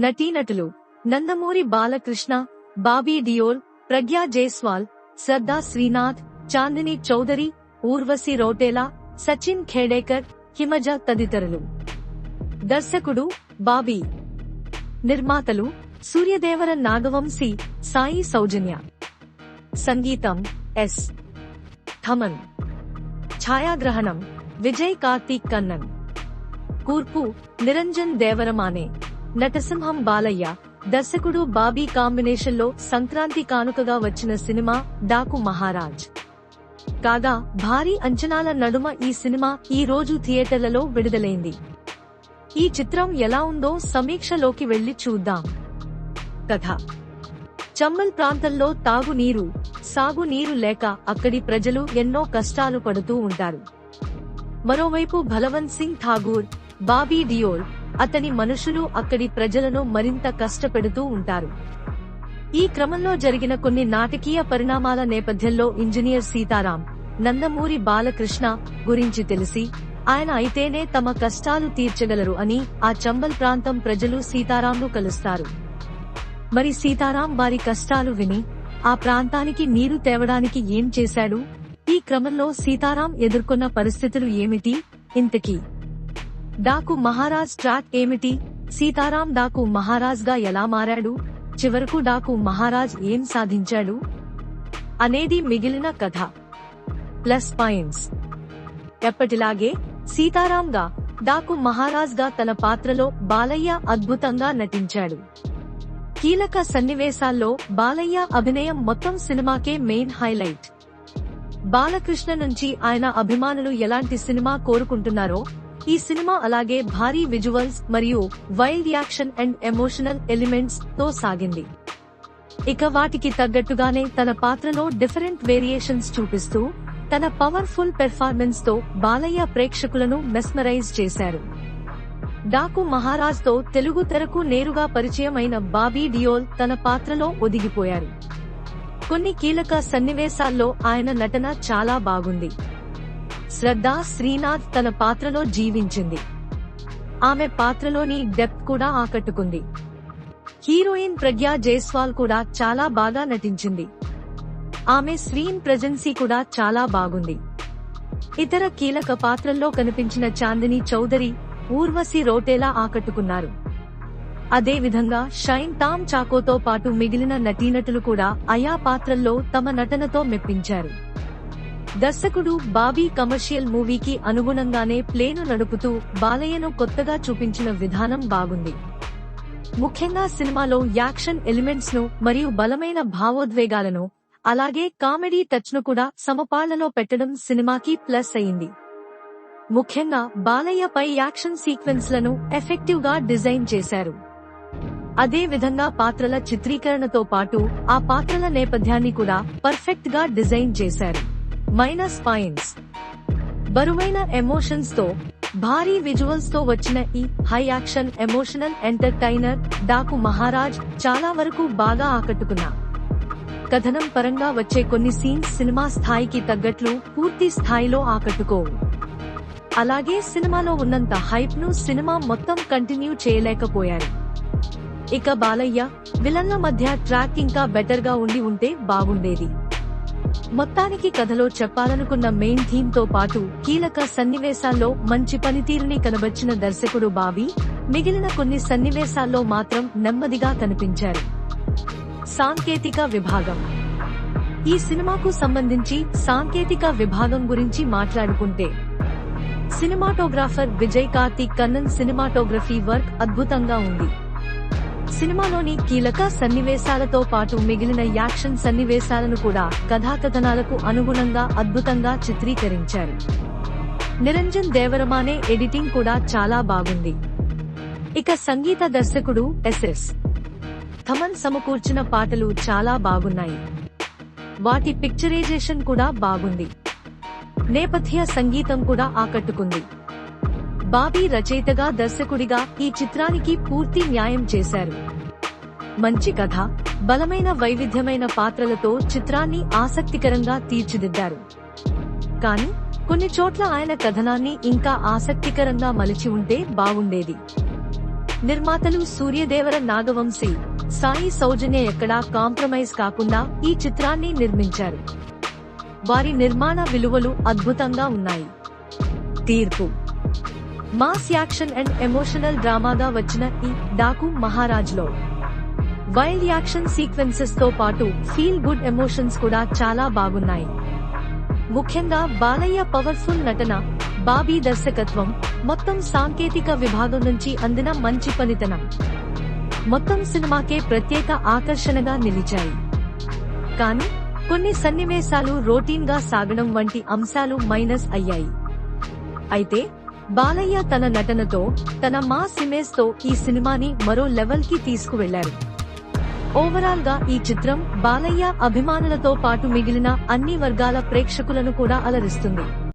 నటీనటులు నందమూరి బాలకృష్ణ, బాబీ డియోల్, ప్రగ్యా జైస్వాల్, శ్రద్ధా శ్రీనాథ్, చాందిని చౌదరి, ఊర్వశి రౌటేలా, సచిన్ ఖేడేకర్, హిమజ తదితరులు. దర్శకుడు బాబీ. నిర్మాతలు సూర్యదేవర నాగవంశీ, సాయి సౌజన్య. సంగీతం ఎస్. థమన్. ఛాయాగ్రహణం విజయ్ కార్తీక్ కన్నన్. కూర్పు నిరంజన్ దేవరమానే. నటసింహం బాలయ్య. దర్శకుడు బాబీ కాంబినేషన్లో సంక్రాంతి కానుకగా వచ్చిన సినిమా డాకు మహారాజ్. కాగా భారీ అంచనాల నడుమ ఈ సినిమా ఈ రోజు థియేటర్లలో విడుదలైంది. ఈ చిత్రం ఎలా ఉందో సమీక్షలోకి వెళ్లి చూద్దాం. కథ: చంబల్ ప్రాంతంలో తాగునీరు, సాగునీరు లేక అక్కడి ప్రజలు ఎన్నో కష్టాలు పడుతూ ఉంటారు. మరోవైపు బలవంత్ సింగ్ ఠాగూర్, బాబీ డియోల్, అతని మనుషులు అక్కడి ప్రజలను మరింత కష్టపెడుతూ ఉంటారు. ఈ క్రమంలో జరిగిన కొన్ని నాటకీయ పరిణామాల నేపథ్యంలో ఇంజనీర్ సీతారాం, నందమూరి బాలకృష్ణ గురించి తెలిసి ఆయన అయితేనే తమ కష్టాలు తీర్చగలరు అని ఆ చంబల్ ప్రాంతం ప్రజలు సీతారాంను కలుస్తారు. మరి సీతారాం వారి కష్టాలు విని ఆ ప్రాంతానికి నీరు తేవడానికి ఏం చేశాడు? ఈ క్రమంలో సీతారాం ఎదుర్కొన్న పరిస్థితులు ఏమిటి? ఇంతకీ డాకు మహారాజ్ ట్రాక్ ఏమిటి? సీతారాం డాకు మహారాజ్ గా ఎలా మారాడు? చివరకు డాకు మహారాజ్ ఏం సాధించాడు అనేది మిగిలిన కథ. ప్లస్ పాయింట్స్: ఎప్పటిలాగే సీతారాంగా, డాకు మహారాజ్ గా తన పాత్రలో బాలయ్య అద్భుతంగా నటించాడు. కీలక సన్నివేశాల్లో బాలయ్య అభినయం మొత్తం సినిమాకే మెయిన్ హైలైట్. బాలకృష్ణ నుంచి ఆయన అభిమానులు ఎలాంటి సినిమా కోరుకుంటున్నారో ఈ సినిమా అలాగే భారీ విజువల్స్ మరియు wild action and emotional elements తో సాగింది. ఇక వాటికి తగ్గట్టుగానే తన పాత్రలో డిఫరెంట్ వేరియేషన్స్ చూపిస్తూ తన పవర్ఫుల్ పెర్ఫార్మెన్స్ తో బాలయ్య ప్రేక్షకులను మెస్మరైజ్ చేశారు. డాకు మహారాజ్ తో తెలుగు తెరకు నేరుగా పరిచయం అయిన బాబీ డియోల్ తన పాత్రలో ఒదిగిపోయారు. కొన్ని కీలక సన్నివేశాల్లో ఆయన నటన చాలా బాగుంది. శ్రద్ధా శ్రీనాథ్ తన పాత్రలో జీవించింది. ఆమె పాత్రలోని డెప్త్ కూడా ఆకట్టుకుంది. హీరోయిన్ ప్రగ్యా జైస్వాల్ కూడా చాలా బాగా నటించింది. ఆమె స్క్రీన్ ప్రెజెన్సీ కూడా చాలా బాగుంది. ఇతర కీలక పాత్రల్లో కనిపించిన చాందిని చౌదరి, ఊర్వశి రౌటేలా ఆకట్టుకున్నారు. అదేవిధంగా షైన్ టామ్ చాకోతో పాటు మిగిలిన నటీనటులు కూడా ఆయా పాత్రల్లో తమ నటనతో మెప్పించారు. దర్శకుడు బాబీ కమర్షియల్ మూవీకి అనుగుణంగానే ప్లేను నడుపుతూ బాలయ్యను కొత్తగా చూపించిన విధానం బాగుంది. ముఖ్యంగా సినిమాలో యాక్షన్ ఎలిమెంట్స్ ను మరియు బలమైన భావోద్వేగాలను, అలాగే కామెడీ టచ్ ను కూడా సమపాళ్లలో పెట్టడం సినిమాకి ప్లస్ అయింది. ముఖ్యంగా బాలయ్య పై యాక్షన్ సీక్వెన్స్లను ఎఫెక్టివ్ గా డిజైన్ చేశారు. అదే విధంగా పాత్రల చిత్రీకరణతో పాటు ఆ పాత్రల నేపథ్యాన్ని కూడా పర్ఫెక్ట్ గా డిజైన్ చేశారు. మైనస్ పాయింట్స్: బరువైన ఎమోషన్స్ తో, భారీ విజువల్స్ తో వచ్చిన ఈ high action emotional entertainer Daaku Maharaj చాలా వరకు బాగా ఆకట్టుకున్నా. కథనం పరంగా వచ్చే కొన్ని సీన్స్ సినిమా స్థాయికి తగ్గట్లు పూర్తి స్థాయిలో ఆకట్టుకోవు. అలాగే సినిమాలో ఉన్నంత హైప్ ను సినిమా మొత్తం కంటిన్యూ చేయలేకపోయారు. ఇక బాలయ్య, విలన్ల మధ్య ట్రాక్ ఇంకా బెటర్ గా ఉంటే బాగుండేది. మొత్తానికి కథలో చెప్పాలనుకున్న మెయిన్ థీమ్ తో పాటు కీలక సన్నివేశాల్లో మంచి పనితీరుని కనబర్చిన దర్శకుడు బాబీ మిగిలిన కొన్ని సన్నివేశాల్లో మాత్రం నెమ్మదిగా కనిపించారు. సాంకేతిక విభాగం: ఈ సినిమాకు సంబంధించి సాంకేతిక విభాగం గురించి మాట్లాడుకుంటే cinematographer Vijay Karthik Kannan cinematography work అద్భుతంగా ఉంది. సినిమాలోని కీలక సన్నివేశాలతో పాటు మిగిలిన యాక్షన్ సన్నివేశాలను కూడా కథాకథనాలకు అనుగుణంగా అద్భుతంగా చిత్రీకరించారు. నిరంజన్ దేవరమానే ఎడిటింగ్ కూడా చాలా బాగుంది. ఇక సంగీత దర్శకుడు ఎస్. థమన్ సమకూర్చిన పాటలు చాలా బాగున్నాయి. వాటి పిక్చరైజేషన్ కూడా బాగుంది. నేపథ్య సంగీతం కూడా ఆకట్టుకుంది. బాబీ రచయితగా, దర్శకుడిగా ఈ చిత్రానికి పూర్తి న్యాయం చేశారు. మంచి కథ, బలమైన వైవిధ్యమైన పాత్రలతో చిత్రాన్ని ఆసక్తికరంగా తీర్చిదిద్దారు. కానీ కొన్ని చోట్ల ఆయన కథనాన్ని ఇంకా ఆసక్తికరంగా మలిచి ఉంటే బాగుండేది. నిర్మాతలు సూర్యదేవర నాగవంశీ, సాయి సౌజన్య ఎక్కడా కాంప్రమైజ్ కాకుండా ఈ చిత్రాన్ని నిర్మించారు. వారి నిర్మాణ విలువలు అద్భుతంగా ఉన్నాయి. తీర్పు: మాస్ యాక్షన్ అండ్ ఎమోషనల్ డ్రామాగా వచ్చిన ఈ డాకు మహారాజ్లో వైల్డ్ యాక్షన్ సీక్వెన్సెస్ తో పాటు ఫీల్ గుడ్ ఎమోషన్స్ కూడా చాలా బాగున్నాయి. ముఖ్యంగా బాలయ్య పవర్ఫుల్ నటన, బాబీ దర్శకత్వం, మొత్తం సాంకేతిక విభాగం నుంచి అందిన మంచి పనితనం మొత్తం సినిమాకే ప్రత్యేక ఆకర్షణగా నిలిచాయి. కానీ కొన్ని సన్నివేశాలు రొటీన్ గా సాగడం వంటి అంశాలు మైనస్ అయ్యాయి. అయితే బాలయ్య తన నటనతో, తన మాస్ ఇమేజ్ తో ఈ సినిమాని మరో లెవెల్ కి తీసుకువెళ్లారు. ఓవరాల్ గా ఈ చిత్రం బాలయ్య అభిమానులతో పాటు మిగిలిన అన్ని వర్గాల ప్రేక్షకులను కూడా అలరిస్తుంది.